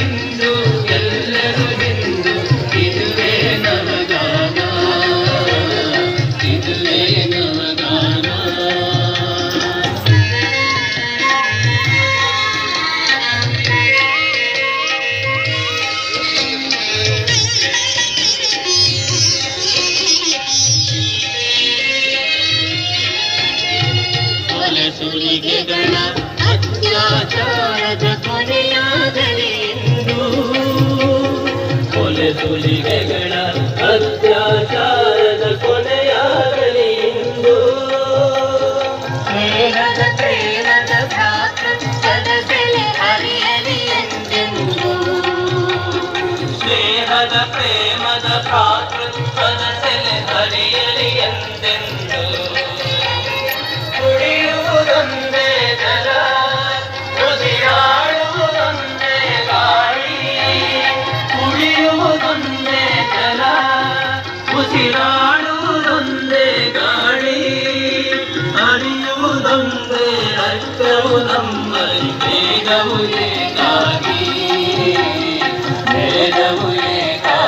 ಇಂದು ಎಲ್ಲರೂ ಹಿಂದು ಇದುವೇ ನವಗಾನ ಇದುವೇ ನವಗಾನ ಸುಲಿಗೆಗಳ ಅತ್ಯಾಚಾರದ ಕೊನೆಯಾಗಲಿ ಎಂದು ಕೊಲೆ ಸುಲಿಗೆಗಳ ಅತ್ಯಾಚಾರದ ಕೊನೆಯಾಗಲಿ ಎಂದು ಸ್ನೇಹದ ಪ್ರೇಮದ ಭ್ರಾತೃತ್ವದ ಬೆಲೆ ಅರಿಯಲಿ ಎಂದೆಂದು ಸ್ನೇಹದ ಪ್ರೇಮದ ಭ್ರಾತೃತ್ವದ ಬೆಲೆ ಅರಿಯಲಿ ಎಂದೆಂದು ಕುಡಿಯುವುದೊಂದೇ ಜಲ ಉಸಿರಾಡುವುದೊಂದೇ ಗಾಳಿ ಕುಡಿಯುವುದೊಂದೇ ಜಲ ಉಸಿರಾಡುವುದೊಂದೇ ಗಾಳಿ ಅರಿಯುವುದೊಂದೇ ರಕ್ತವು ನಮ್ಮಲ್ಲಿ ಬೇಗವು ಹೇಗಾಗಿ